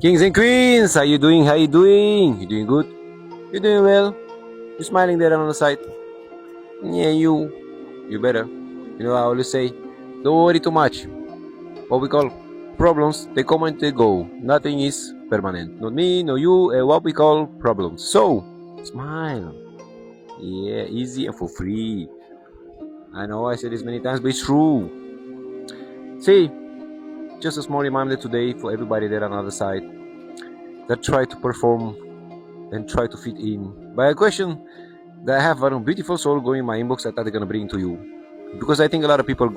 Kings and queens, how you doing? How you doing? You doing good? You doing well? You smiling there on the side? Yeah, you better. You know I always say, don't worry too much. What we call problems, they come and they go. Nothing is permanent. Not me, no you, what we call problems. So, smile. Yeah, easy and for free. I know I said this many times, but it's true. See, just a small reminder today for everybody there on the other side that try to perform and try to fit in by a question that I have a beautiful soul going in my inbox that I'm gonna bring to you, because I think a lot of people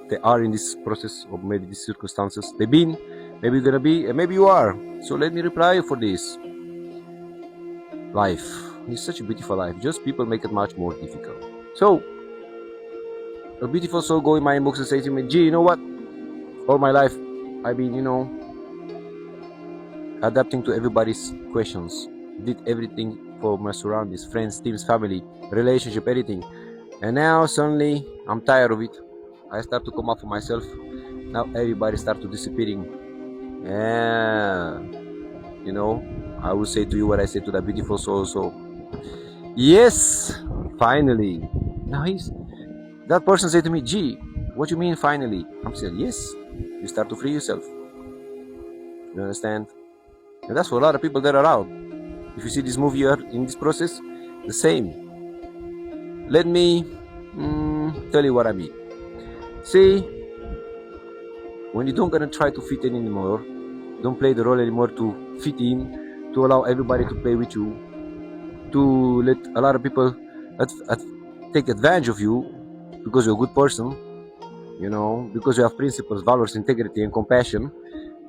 they are in this process or maybe these circumstances they've been, maybe you're gonna be, and maybe you are. So let me reply for this. Life is such a beautiful life, just people make it much more difficult. So a beautiful soul go in my inbox and say to me, gee, you know what, all my life I've been, adapting to everybody's questions, did everything for my surroundings, friends, teams, family, relationship, everything, and now suddenly I'm tired of it. I start to come up for myself. Now everybody start to disappearing. Yeah, I will say to you what I say to that beautiful soul. So yes, finally. Now that person said to me, gee, what you mean finally? I'm saying, yes, you start to free yourself. You understand? And that's for a lot of people that are around. If you see this movie, you are in this process, the same. Let me tell you what I mean. See, when you don't gonna try to fit in anymore, don't play the role anymore to fit in, to allow everybody to play with you, to let a lot of people take advantage of you because you're a good person, because you have principles, values, integrity, and compassion.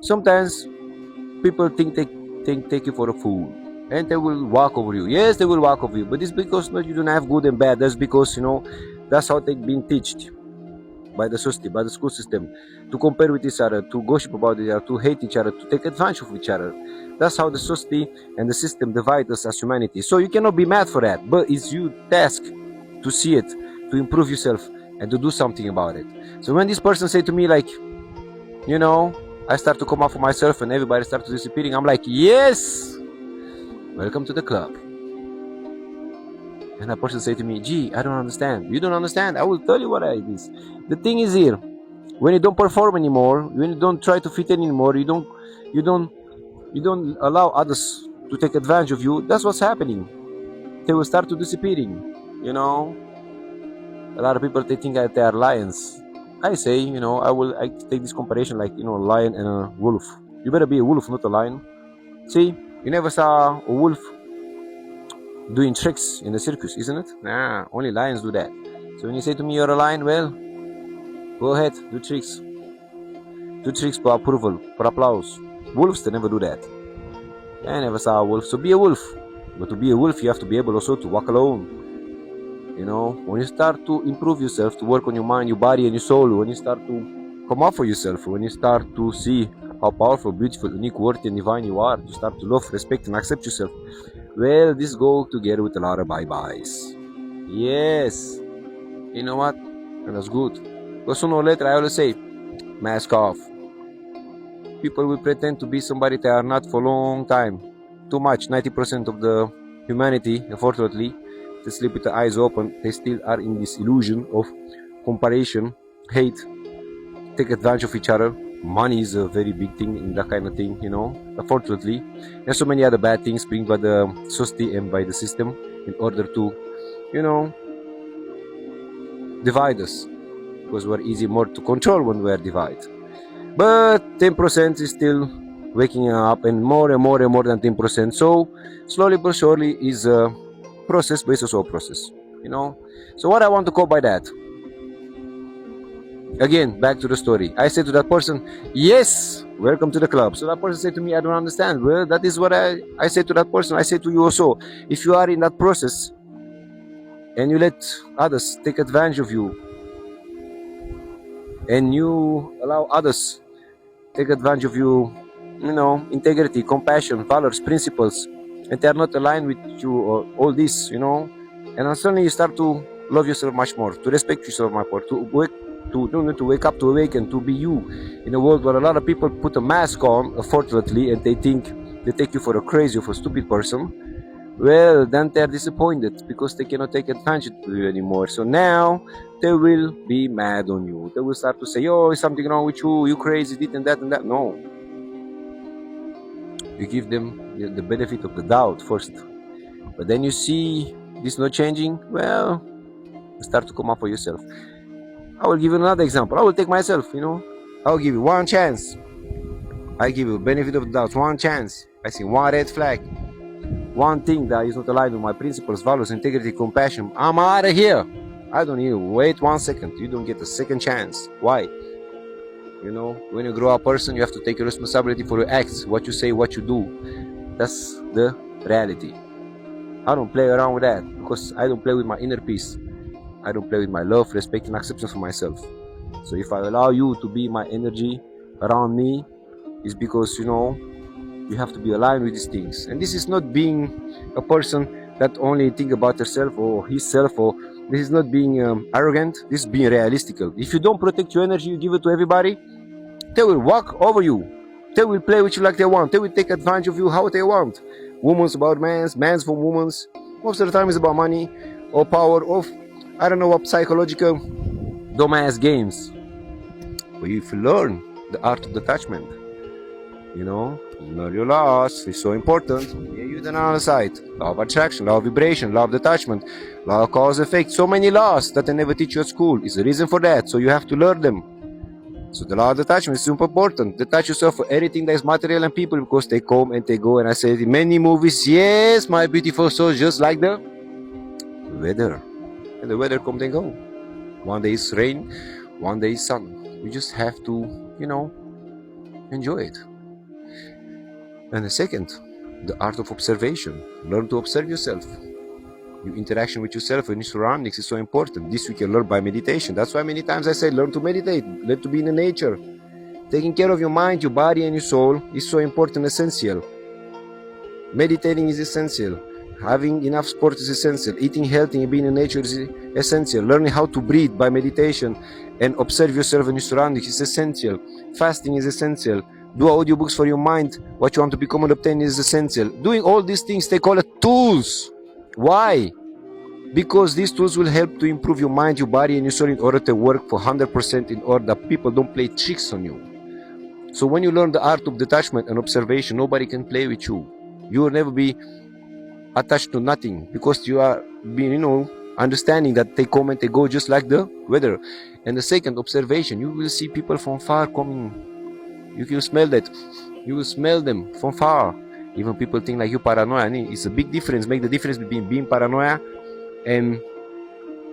Sometimes people take you for a fool, and they will walk over you. Yes, they will walk over you, but it's because you don't have good and bad. That's because that's how they've been taught by the society, by the school system, to compare with each other, to gossip about each other, to hate each other, to take advantage of each other. That's how the society and the system divide us as humanity. So you cannot be mad for that, but it's your task to see it, to improve yourself, and to do something about it. So when this person say to me like, I start to come up for myself and everybody starts disappearing, I'm like, yes, welcome to the club. And that person say to me, gee, I don't understand. You don't understand? I will tell you what it is. The thing is here, when you don't perform anymore, when you don't try to fit in anymore, you don't allow others to take advantage of you, that's what's happening. They will start to disappearing. A lot of people, they think that they are lions. I say, I take this comparison like, a lion and a wolf. You better be a wolf, not a lion. See, you never saw a wolf doing tricks in the circus, isn't it? Nah, only lions do that. So when you say to me you're a lion, well, go ahead, do tricks. Do tricks for approval, for applause. Wolves, they never do that. I never saw a wolf, so be a wolf. But to be a wolf, you have to be able also to walk alone. When you start to improve yourself, to work on your mind, your body, and your soul, when you start to come up for yourself, when you start to see how powerful, beautiful, unique, worthy, and divine you are, you start to love, respect, and accept yourself. Well, this go together with a lot of bye-byes. Yes. You know what? And that's good. Because sooner or later, I always say, mask off. People will pretend to be somebody they are not for a long time. Too much. 90% of the humanity, unfortunately, they sleep with the eyes open. They still are in this illusion of comparison, hate, take advantage of each other. Money is a very big thing in that kind of thing, unfortunately. And so many other bad things bring by the society and by the system in order to, divide us. Because we're easy more to control when we're divided. But 10% is still waking up, and more than 10%. So slowly but surely is a process, but it's also a process, So what I want to call by that, again, back to the story. I said to that person, yes, welcome to the club. So that person said to me, I don't understand. Well, that is what I said to that person. I say to you also, if you are in that process and you let others take advantage of you, and you allow others take advantage of you, integrity, compassion, values, principles, and they are not aligned with you or all this, and then suddenly you start to love yourself much more, to respect yourself much more, to to wake up, to awaken, to be you in a world where a lot of people put a mask on, unfortunately, and they think they take you for a crazy or for a stupid person. Well, then they're disappointed because they cannot take advantage of you anymore. So now they will be mad on you. They will start to say, "Oh, is something wrong with you? You crazy, this and that and that." No. You give them the benefit of the doubt first. But then you see this not changing, well, start to come up for yourself. I will give you another example. I will take myself, I'll give you one chance. I give you benefit of the doubt, one chance. I see one red flag, one thing that is not aligned with my principles, values, integrity, compassion. I'm out of here. I don't need to wait 1 second. You don't get a second chance. Why? When you grow up person, you have to take responsibility for your acts, what you say, what you do. That's the reality. I don't play around with that because I don't play with my inner peace. I don't play with my love, respect, and acceptance for myself. So if I allow you to be my energy around me, it's because, you have to be aligned with these things. And this is not being a person that only think about herself or himself, or this is not being arrogant. This is being realistical. If you don't protect your energy, you give it to everybody, they will walk over you. They will play with you like they want. They will take advantage of you how they want. Women's about men's, men's for women's. Most of the time it's about money or power or I don't know what psychological dumbass games. But if you learn the art of detachment, learn your laws. It's so important. Yeah, you then on the side. Law of attraction, law of vibration, law of detachment, law of cause effect. So many laws that they never teach you at school. It's a reason for that. So you have to learn them. So the law of detachment is super important. Detach yourself for everything that is material and people because they come and they go. And I said in many movies, yes, my beautiful soul, just like the weather. And the weather comes and go. One day is rain, one day is sun. You just have to, enjoy it. And the second, the art of observation. Learn to observe yourself. Your interaction with yourself and your surroundings is so important. This we can learn by meditation. That's why many times I say learn to meditate, learn to be in the nature. Taking care of your mind, your body and your soul is so important, essential. Meditating is essential. Having enough sport is essential. Eating healthy and being in nature is essential. Learning how to breathe by meditation and observe yourself and your surroundings is essential. Fasting is essential. Do audiobooks for your mind. What you want to become and obtain is essential. Doing all these things, they call it tools. Why? Because these tools will help to improve your mind, your body and your soul in order to work for 100% in order that people don't play tricks on you. So when you learn the art of detachment and observation, nobody can play with you. You will never be attached to nothing because you are being, understanding that they come and they go just like the weather. And the second, observation. You will see people from far coming. You can smell that. You will smell them from far. Even people think like you paranoia. It's a big difference. Make the difference between being paranoia and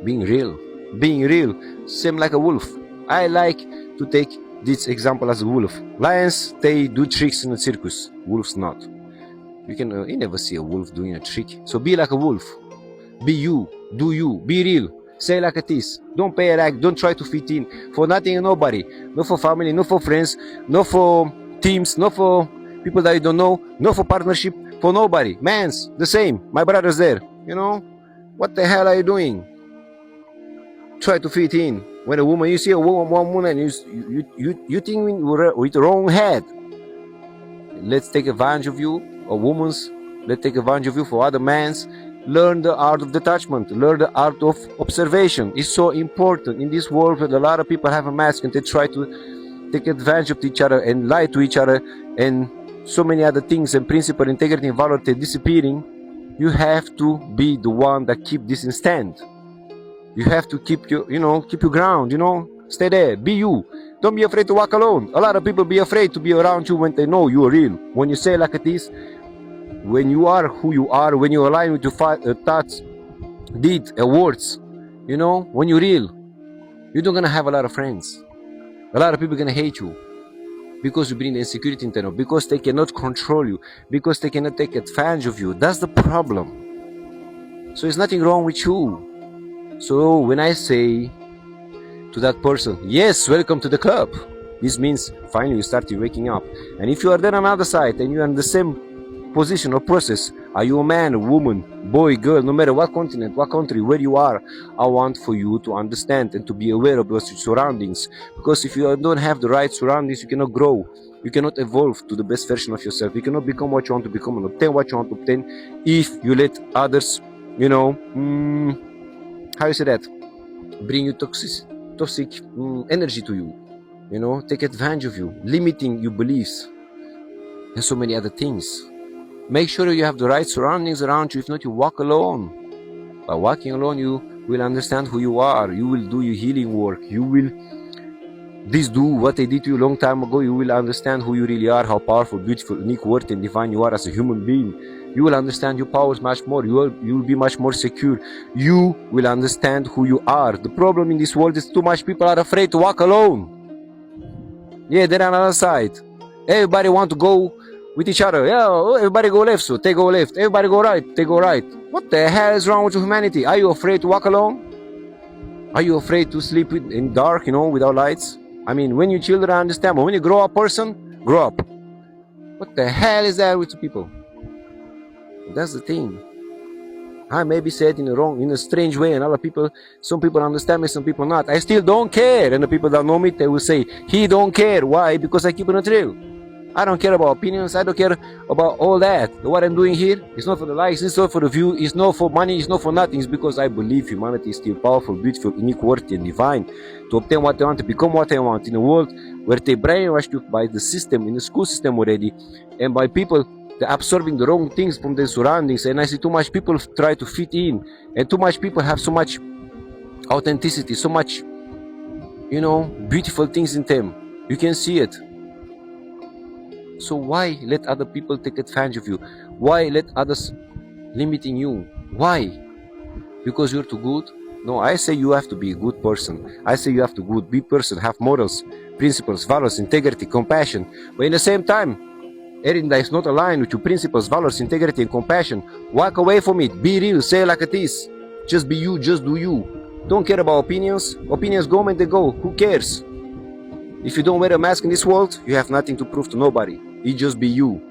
being real. Being real, same like a wolf. I like to take this example as a wolf. Lions, they do tricks in a circus. Wolves not. You never see a wolf doing a trick. So be like a wolf. Be you. Do you. Be real. Say like it is. Don't pay a rag. Don't try to fit in for nothing and nobody. Not for family, not for friends, not for teams, not for people that you don't know, not for partnership, for nobody. Man's the same. My brother's there. What the hell are you doing? Try to fit in. When a woman, you see one woman, you think with the wrong head. Let's take advantage of you, or women's. Let's take advantage of you for other men's. Learn the art of detachment. Learn the art of observation. It's so important in this world where a lot of people have a mask and they try to take advantage of each other and lie to each other and so many other things and principle, integrity and valor are disappearing. You have to be the one that keep this in stand. You have to keep your ground, stay there, be you. Don't be afraid to walk alone. A lot of people be afraid to be around you when they know you are real. When you say like it is, when you are who you are, when you align with your thoughts, deeds, and words, when you're real, you're not gonna have a lot of friends. A lot of people are gonna hate you because you bring the insecurity internal, because they cannot control you, because they cannot take advantage of you. That's the problem. So there's nothing wrong with you. So when I say to that person, yes, welcome to the club, this means finally you started waking up. And if you are there on the other side and you are in the same position or process. Are you a man, woman, boy, girl, no matter what continent, what country, where you are, I want for you to understand and to be aware of your surroundings. Because if you don't have the right surroundings, you cannot grow. You cannot evolve to the best version of yourself. You cannot become what you want to become and obtain what you want to obtain if you let others, how you say that, bring you toxic energy to you, take advantage of you, limiting your beliefs, and so many other things. Make sure you have the right surroundings around you. If not, you walk alone. By walking alone, you will understand who you are. You will do your healing work. You will do what I did to you a long time ago. You will understand who you really are, how powerful, beautiful, unique, worthy, and divine you are as a human being. You will understand your powers much more. You will be much more secure. You will understand who you are. The problem in this world is too much people are afraid to walk alone. Yeah, they're on the other side. Everybody want to go with each other. Yeah, everybody go left, so they go left. Everybody go right, they go right. What the hell is wrong with humanity? Are you afraid to walk alone? Are you afraid to sleep in dark, without lights? I mean, when you children understand, but when you grow up grow up. What the hell is that with people? That's the thing. I may be said in a strange way, and some people understand me, some people not. I still don't care, and the people that know me, they will say, he don't care. Why? Because I keep it real. I don't care about opinions. I don't care about all that. What I'm doing here is not for the likes, it's not for the view, it's not for money, it's not for nothing. It's because I believe humanity is still powerful, beautiful, unique, worthy, and divine to obtain what they want, to become what they want in a world where they brainwashed you by the system, in the school system already, and by people they're absorbing the wrong things from their surroundings. And I see too much people try to fit in, and too much people have so much authenticity, so much, beautiful things in them. You can see it. So why let other people take advantage of you? Why let others limiting you? Why? Because you're too good? No, I say you have to be a good person. I say you have to be person, have morals, principles, values, integrity, compassion. But in the same time, anything that is not aligned with your principles, values, integrity, and compassion, walk away from it. Be real, say it like it is. Just be you, just do you. Don't care about opinions. Opinions go when they go. Who cares? If you don't wear a mask in this world, you have nothing to prove to nobody. You just be you.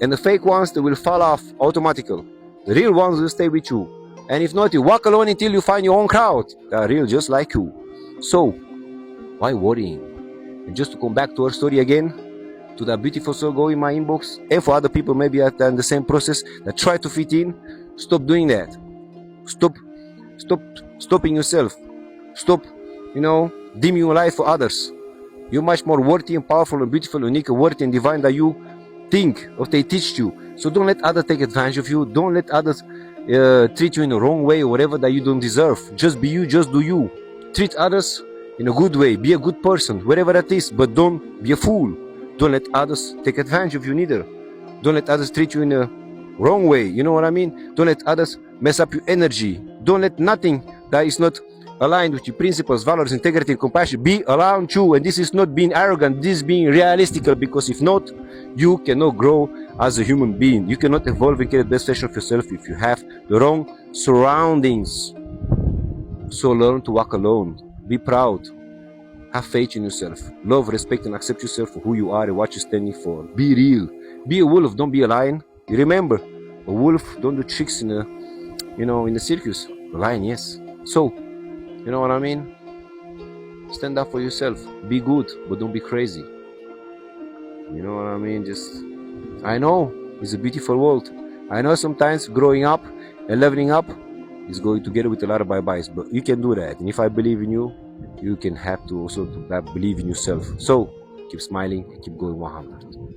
And the fake ones, they will fall off automatically. The real ones will stay with you. And if not, you walk alone until you find your own crowd that are real just like you. So, why worrying? And just to come back to our story again, to that beautiful soul go in my inbox, and for other people maybe at the same process that try to fit in, stop doing that. Stopping yourself. Stop, dimming your light for others. You're much more worthy and powerful and beautiful, unique and worthy and divine than you think or they teach you. So don't let others take advantage of you. Don't let others treat you in the wrong way or whatever that you don't deserve. Just be you, just do you. Treat others in a good way. Be a good person, wherever that is, but don't be a fool. Don't let others take advantage of you neither. Don't let others treat you in a wrong way. You know what I mean? Don't let others mess up your energy. Don't let nothing that is not aligned with your principles, values, integrity, and compassion be around you. And this is not being arrogant, this is being realistic, because if not, you cannot grow as a human being. You cannot evolve and get the best version of yourself if you have the wrong surroundings. So learn to walk alone. Be proud. Have faith in yourself. Love, respect, and accept yourself for who you are and what you're standing for. Be real. Be a wolf, don't be a lion. You remember, a wolf don't do tricks in the circus. A lion, yes. So, you know what I mean? Stand up for yourself. Be good, but don't be crazy. You know what I mean? I know it's a beautiful world. I know sometimes growing up and leveling up is going together with a lot of bye-byes, but you can do that. And if I believe in you, you can have to also believe in yourself. So keep smiling and keep going 100.